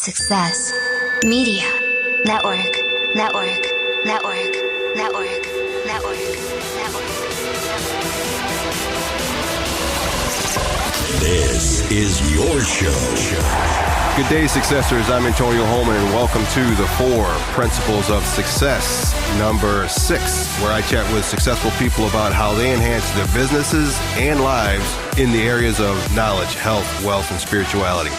Success. Media. Network. Network. Network. Network. Network. Network. This is your show. Good day, Successors. I'm Antonio Holman, and welcome to the 4 Principles of Success, number 6, where I chat with successful people about how they enhance their businesses and lives in the areas of knowledge, health, wealth, and spirituality.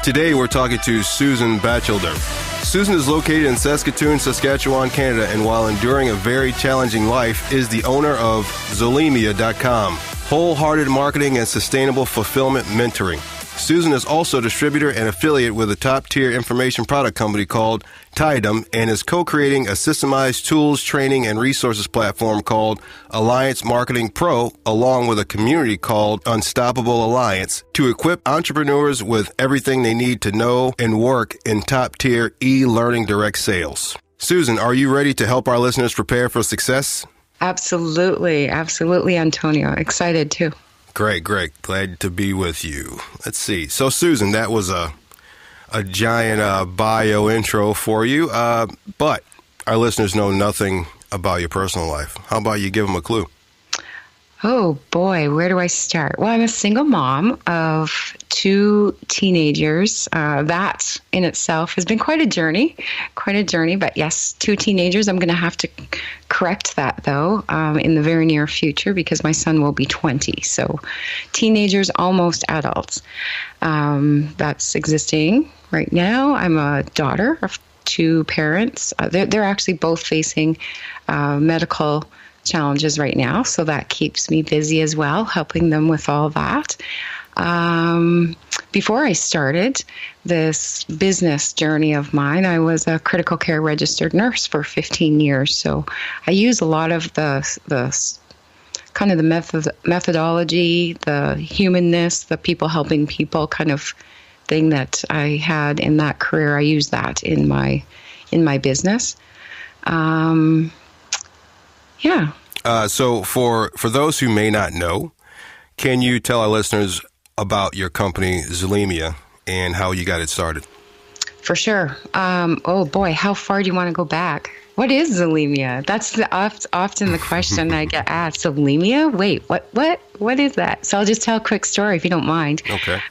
Today, we're talking to Susan Bachelder. Susan is located in Saskatoon, Saskatchewan, Canada, and while enduring a very challenging life, is the owner of Zulimia.com, wholehearted marketing and sustainable fulfillment mentoring. Susan is also a distributor and affiliate with a top-tier information product company called Tidum and is co-creating a systemized tools, training, and resources platform called Alliance Marketing Pro, along with a community called Unstoppable Alliance, to equip entrepreneurs with everything they need to know and work in top-tier e-learning direct sales. Susan, are you ready to help our listeners prepare for success? Absolutely. Absolutely, Antonio. Excited too. Great. Glad to be with you. Let's see. So, Susan, that was a giant bio intro for you, but our listeners know nothing about your personal life. How about you give them a clue? Oh, boy. Where do I start? Well, I'm a single mom of 2 teenagers. That in itself has been quite a journey. But yes, 2 teenagers. I'm going to have to correct that, though, in the very near future because my son will be 20. So teenagers, almost adults. That's existing right now. I'm a daughter of 2 parents. They're actually both facing medical challenges right now, so that keeps me busy as well, helping them with all that. Before I started this business journey of mine, I was a critical care registered nurse for 15 years. So I use a lot of the kind of the methodology, the humanness, the people helping people kind of thing that I had in that career. I use that in my business. Yeah. So for those who may not know, can you tell our listeners about your company, Zulimia, and how you got it started? For sure. Oh, boy, how far do you want to go back? What is Zulimia? That's often the question I get asked. Zulimia? Wait, what is that? So I'll just tell a quick story if you don't mind. Okay.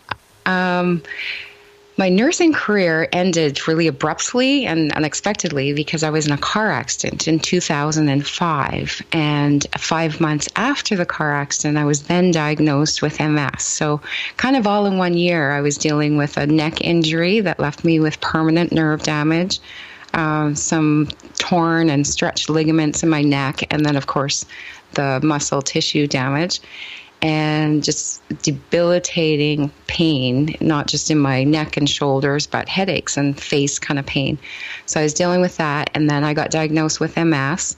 My nursing career ended really abruptly and unexpectedly because I was in a car accident in 2005. And 5 months after the car accident, I was then diagnosed with MS. So kind of all in 1 year, I was dealing with a neck injury that left me with permanent nerve damage, some torn and stretched ligaments in my neck, and then, of course, the muscle tissue damage. And just debilitating pain, not just in my neck and shoulders, but headaches and face kind of pain. So I was dealing with that, and then I got diagnosed with MS.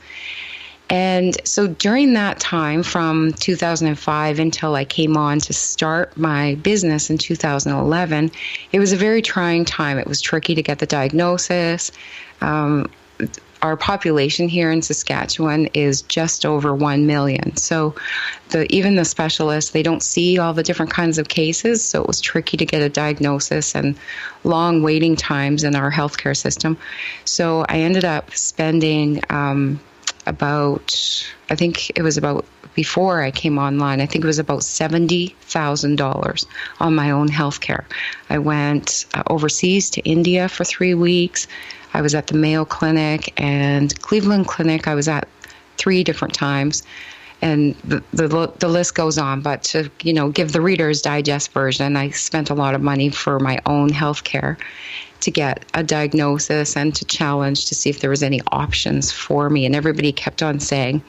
And so during that time, from 2005 until I came on to start my business in 2011, it was a very trying time. It was tricky to get the diagnosis. Our population here in Saskatchewan is just over 1 million. So even the specialists, they don't see all the different kinds of cases. So it was tricky to get a diagnosis and long waiting times in our healthcare system. So I ended up spending before I came online, I think it was about $70,000 on my own healthcare. I went overseas to India for 3 weeks. I was at the Mayo Clinic and Cleveland Clinic. I was at 3 different times, and the list goes on. But to give the Reader's Digest version, I spent a lot of money for my own health care to get a diagnosis and to challenge to see if there was any options for me. And everybody kept on saying,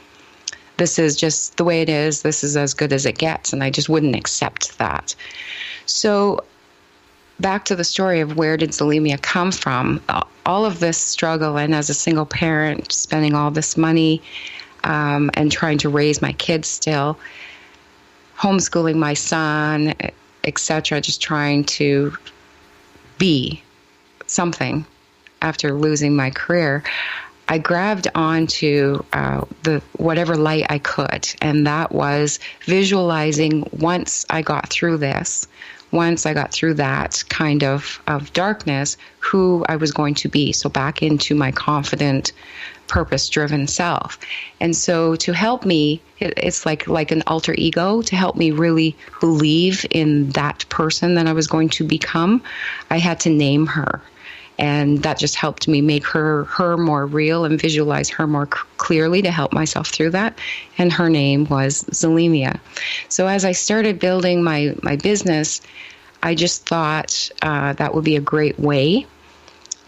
"This is just the way it is. This is as good as it gets," and I just wouldn't accept that. So back to the story of where did Zulimia come from? All of this struggle, and as a single parent, spending all this money and trying to raise my kids still, homeschooling my son, etc., just trying to be something after losing my career, I grabbed onto the whatever light I could, and that was visualizing once I got through this, once I got through that kind of darkness, who I was going to be. So back into my confident, purpose-driven self. And so to help me, it's like an alter ego to help me really believe in that person that I was going to become. I had to name her. And that just helped me make her more real and visualize her more clearly to help myself through that. And her name was Zelemia. So as I started building my business, I just thought that would be a great way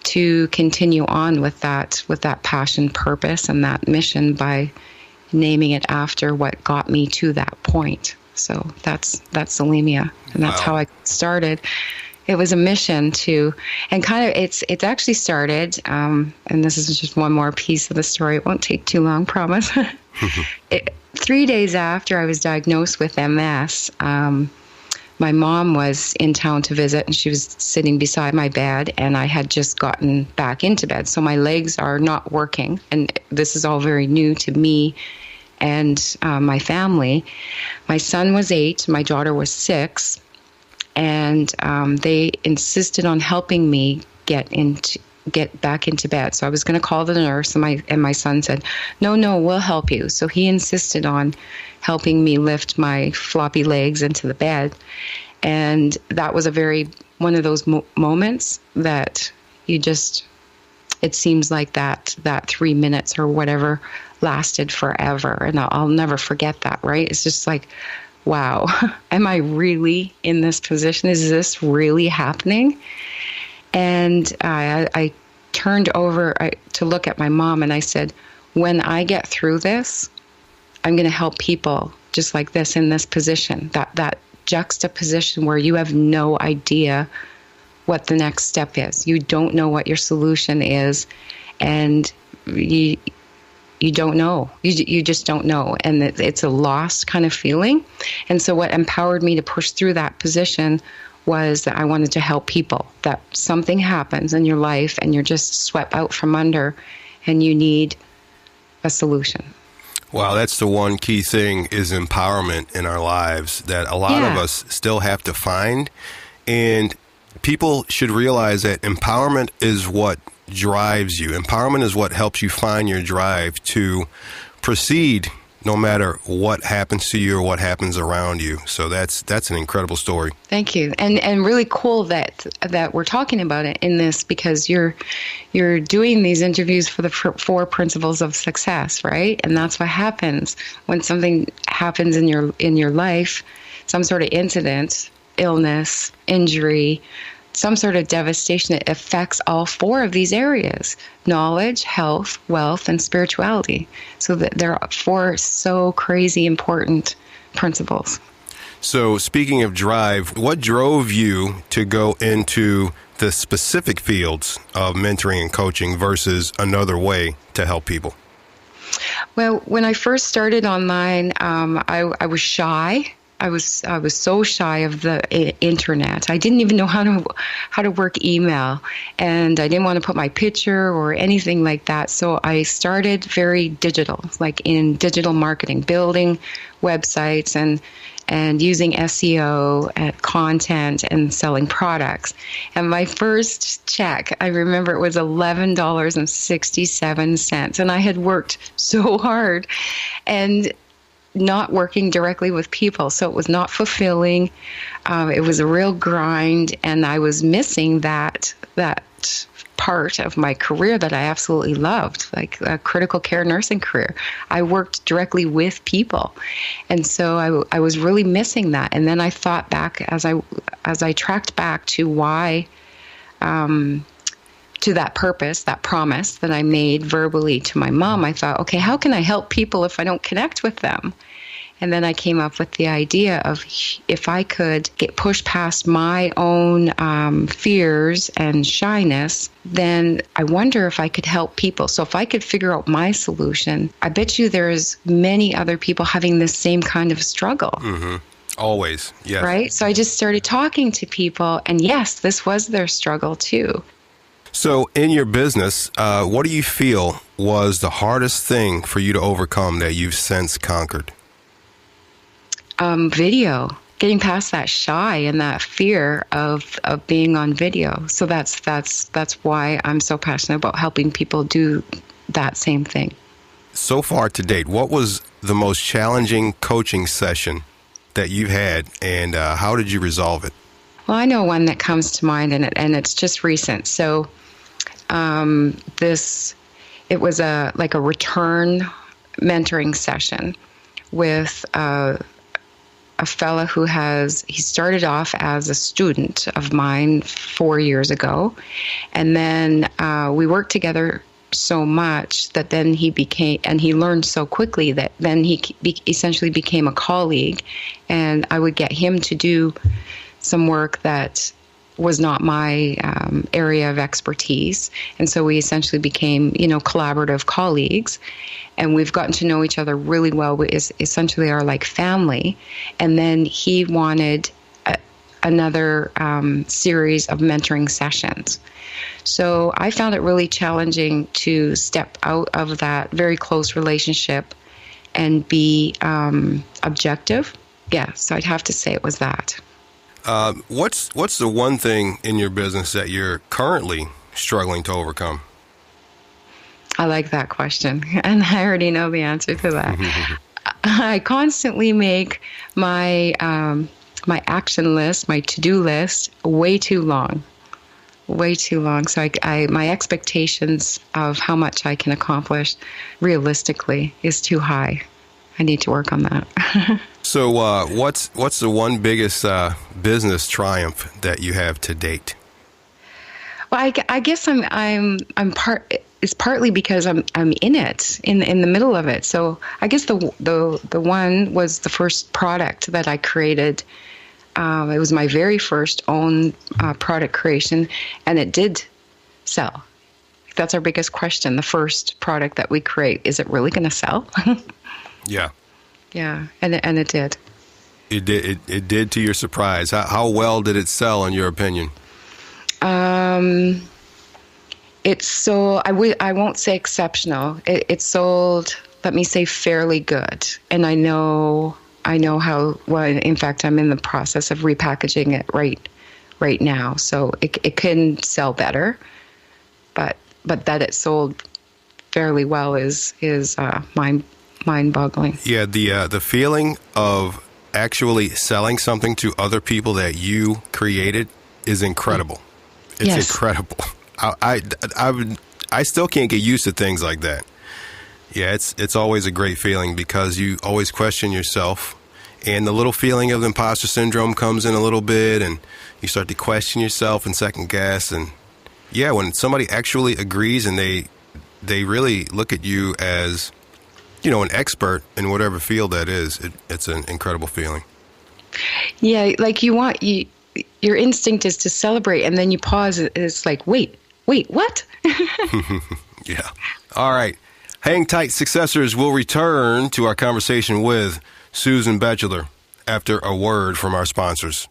to continue on with that passion, purpose, and that mission by naming it after what got me to that point. So that's Zelemia, and that's how I started. It was a mission to, and kind of it's actually started, and this is just one more piece of the story. It won't take too long, promise. 3 days after I was diagnosed with MS, my mom was in town to visit, and she was sitting beside my bed, and I had just gotten back into bed. So my legs are not working, and this is all very new to me and my family. My son was 8, my daughter was 6. And they insisted on helping me get back into bed. So I was going to call the nurse, and my son said, "No, we'll help you." So he insisted on helping me lift my floppy legs into the bed, and that was one of those moments that it seems like that 3 minutes or whatever lasted forever, and I'll never forget that. Right? It's just like, wow, am I really in this position? Is this really happening? And I turned over to look at my mom, and I said, when I get through this, I'm going to help people just like this in this position, that juxtaposition where you have no idea what the next step is. You don't know what your solution is, and you don't know. You just don't know. And it's a lost kind of feeling. And so what empowered me to push through that position was that I wanted to help people, that something happens in your life and you're just swept out from under and you need a solution. Wow, that's the one key thing is empowerment in our lives that a lot of us still have to find. And people should realize that empowerment is what drives you. Empowerment is what helps you find your drive to proceed no matter what happens to you or what happens around you. So that's an incredible story. Thank you. And really cool that we're talking about it in this, because you're doing these interviews for the 4 principles of success, right? And that's what happens when something happens in your life, some sort of incident, illness, injury, some sort of devastation. It affects all 4 of these areas: knowledge, health, wealth, and spirituality. So that there are 4 so crazy important principles. So speaking of drive, what drove you to go into the specific fields of mentoring and coaching versus another way to help people? Well, when I first started online, I was shy. I was so shy of the internet. I didn't even know how to work email, and I didn't want to put my picture or anything like that. So I started very digital, like in digital marketing, building websites and using SEO and content and selling products. And my first check, I remember it was $11.67, and I had worked so hard and not working directly with people. So it was not fulfilling. It was a real grind, and I was missing that part of my career that I absolutely loved, like a critical care nursing career. I worked directly with people. And so I was really missing that. And then I thought back as I tracked back to why, to that purpose, that promise that I made verbally to my mom. I thought, okay, how can I help people if I don't connect with them? And then I came up with the idea of if I could get pushed past my own fears and shyness, then I wonder if I could help people. So if I could figure out my solution, I bet you there's many other people having the same kind of struggle. Mm-hmm. Always, yes. Right? So I just started talking to people, and yes, this was their struggle too. So in your business, what do you feel was the hardest thing for you to overcome that you've since conquered? Video. getting past that shy and that fear of being on video. So that's why I'm so passionate about helping people do that same thing. So far to date, what was the most challenging coaching session that you've had, and how did you resolve it? Well, I know one that comes to mind, and it's just recent. So it was a return mentoring session with a fella who he started off as a student of mine 4 years ago. And then we worked together so much that then he learned so quickly that then he essentially became a colleague. And I would get him to do some work that was not my area of expertise. And so we essentially became, collaborative colleagues. And we've gotten to know each other really well. We essentially are like family. And then he wanted another series of mentoring sessions. So I found it really challenging to step out of that very close relationship and be objective. Yeah, so I'd have to say it was that. What's the one thing in your business that you're currently struggling to overcome? I like that question, and I already know the answer to that. I constantly make my my action list, my to-do list, way too long. So my expectations of how much I can accomplish realistically is too high. I need to work on that. So what's the one biggest business triumph that you have to date? Well, I guess it's partly because I'm in it, in the middle of it. So I guess the one was the first product that I created. It was my very first own product creation, and it did sell. That's our biggest question. The first product that we create, is it really going to sell? Yeah. Yeah, and it did. It did. It did to your surprise. How well did it sell, in your opinion? It sold. I won't say exceptional. It sold. Let me say fairly good. And I know how. Well, in fact, I'm in the process of repackaging it right now. So it can sell better, but that it sold fairly well is mind-boggling. Yeah, the feeling of actually selling something to other people that you created is incredible. It's incredible. I still can't get used to things like that. Yeah, it's always a great feeling because you always question yourself, and the little feeling of imposter syndrome comes in a little bit, and you start to question yourself and second guess. And yeah, when somebody actually agrees and they really look at you as, an expert in whatever field that is, it's an incredible feeling. Yeah, like your instinct is to celebrate, and then you pause, and it's like, wait, what? Yeah. All right. Hang tight, Successors. We'll return to our conversation with Susan Bachelder after a word from our sponsors.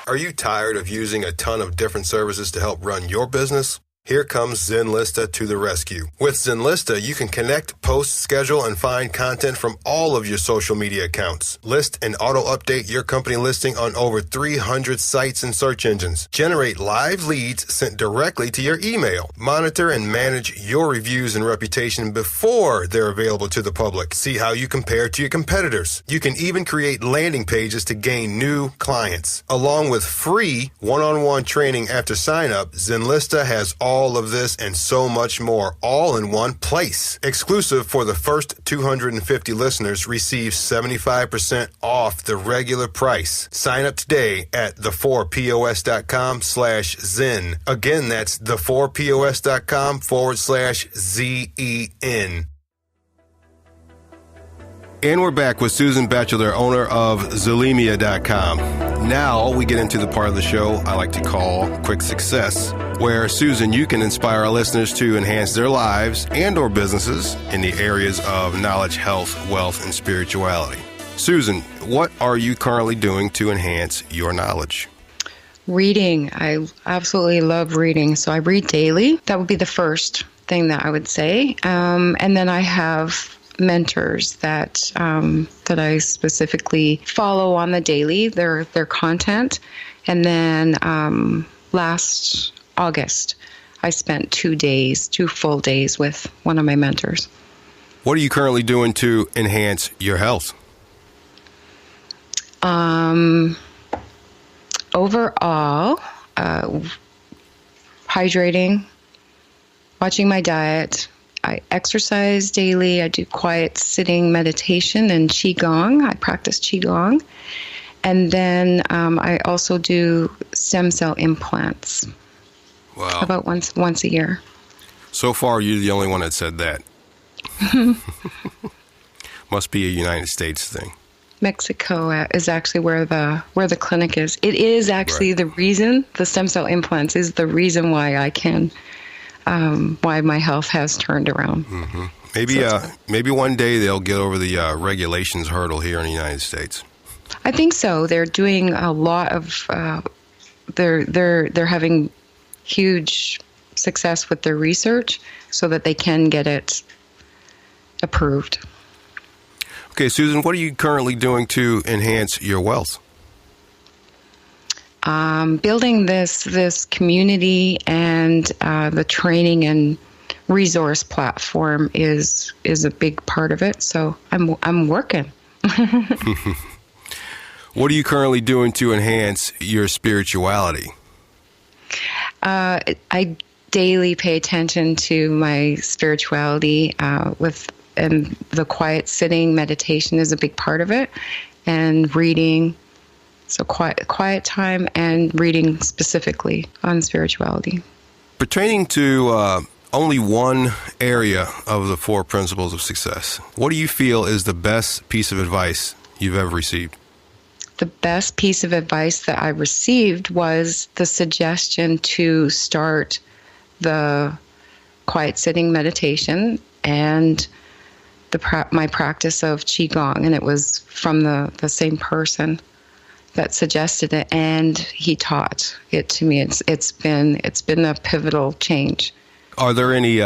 Are you tired of using a ton of different services to help run your business? Here comes Zenlista to the rescue. With Zenlista, you can connect, post, schedule, and find content from all of your social media accounts. List and auto-update your company listing on over 300 sites and search engines. Generate live leads sent directly to your email. Monitor and manage your reviews and reputation before they're available to the public. See how you compare to your competitors. You can even create landing pages to gain new clients. Along with free one-on-one training after sign-up, Zenlista has all of this and so much more, all in one place. Exclusive for the first 250 listeners, receive 75% off the regular price. Sign up today at the4pos.com/Zen. Again, that's the4pos.com/ZEN. And we're back with Susan Bachelder, owner of Zelemia.com. Now we get into the part of the show I like to call Quick Success, where, Susan, you can inspire our listeners to enhance their lives and or businesses in the areas of knowledge, health, wealth, and spirituality. Susan, what are you currently doing to enhance your knowledge? Reading. I absolutely love reading. So I read daily. That would be the first thing that I would say. And then I have mentors that that I specifically follow on the daily, their content. And then last August, I spent 2 full days with one of my mentors. What are you currently doing to enhance your health? Overall, hydrating, watching my diet. I exercise daily. I do quiet sitting meditation and Qigong. I practice Qigong. And then I also do stem cell implants. Wow. About once a year. So far, you're the only one that said that. Must be a United States thing. Mexico is actually where the clinic is. It is actually Right. the reason, the stem cell implants is the reason why I can, why my health has turned around. Mm-hmm. Maybe one day they'll get over the regulations hurdle here in the United States. I think so. They're doing a lot of, they're having huge success with their research so that they can get it approved. Okay, Susan, what are you currently doing to enhance your wealth? Building this community and the training and resource platform is a big part of it. So I'm working. What are you currently doing to enhance your spirituality? I daily pay attention to my spirituality and the quiet sitting meditation is a big part of it, and reading. So quiet time and reading specifically on spirituality. Pertaining to only one area of the 4 principles of success, what do you feel is the best piece of advice you've ever received? The best piece of advice that I received was the suggestion to start the quiet sitting meditation and my practice of Qigong. And it was from the same person that suggested it, and he taught it to me. It's been a pivotal change. Are there any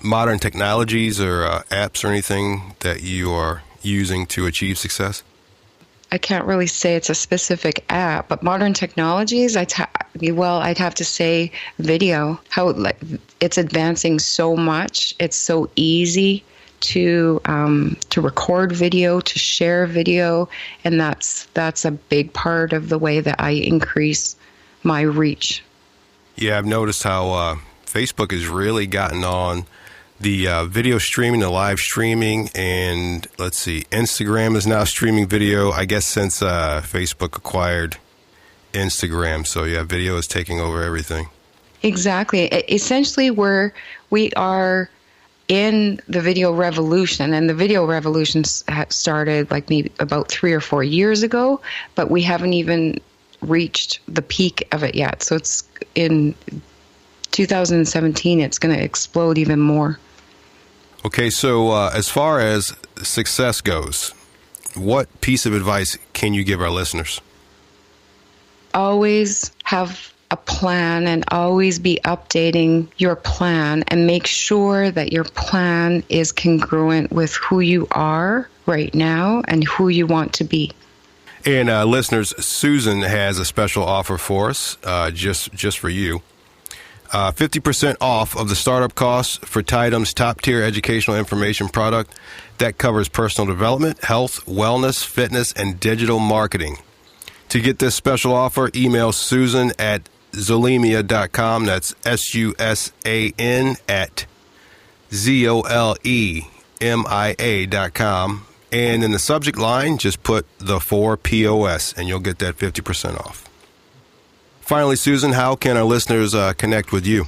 modern technologies or apps or anything that you are using to achieve success? I can't really say it's a specific app, but modern technologies, I'd have to say video. How it's advancing so much. It's so easy to record video, to share video, and that's a big part of the way that I increase my reach. Yeah, I've noticed how Facebook has really gotten on the video streaming, the live streaming, and let's see, Instagram is now streaming video, I guess since Facebook acquired Instagram. So yeah, video is taking over everything. Exactly. Essentially, we are in the video revolution, and the video revolution started like maybe about 3 or 4 years ago, but we haven't even reached the peak of it yet. So it's in 2017, it's going to explode even more. Okay, so as far as success goes, what piece of advice can you give our listeners? Always have a plan and always be updating your plan, and make sure that your plan is congruent with who you are right now and who you want to be. And listeners, Susan has a special offer for us, just for you. 50% off of the startup costs for Tidum's top-tier educational information product that covers personal development, health, wellness, fitness, and digital marketing. To get this special offer, email Susan at zolemia.com. That's SUSAN at ZOLEMIA.com. And in the subject line, just put the 4 POS, and you'll get that 50% off. Finally, Susan, how can our listeners connect with you?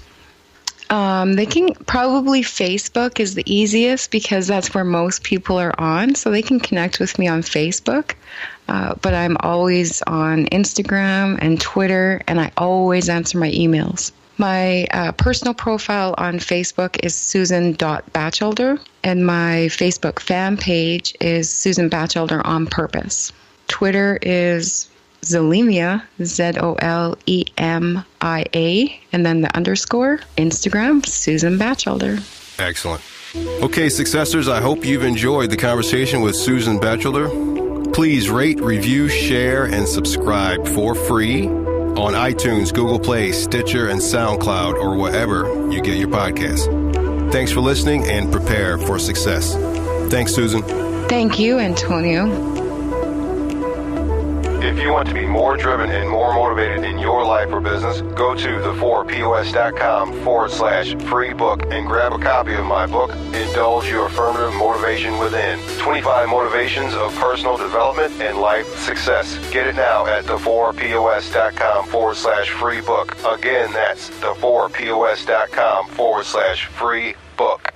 They can probably Facebook is the easiest because that's where most people are on. So they can connect with me on Facebook. But I'm always on Instagram and Twitter, and I always answer my emails. My personal profile on Facebook is Susan.Bachelder, and my Facebook fan page is Susan Bachelder on Purpose. Twitter is Zolemia, ZOLEMIA, and then the underscore. Instagram, Susan Bachelder. Excellent. Okay, Successors, I hope you've enjoyed the conversation with Susan Bachelder. Please rate, review, share, and subscribe for free on iTunes, Google Play, Stitcher, and SoundCloud, or wherever you get your podcasts. Thanks for listening, and prepare for success. Thanks, Susan. Thank you, Antonio. If you want to be more driven and more motivated in your life or business, go to the4pos.com/free book and grab a copy of my book, Indulge Your Affirmative Motivation Within. 25 Motivations of Personal Development and Life Success. Get it now at the4pos.com/free book. Again, that's the4pos.com/free book.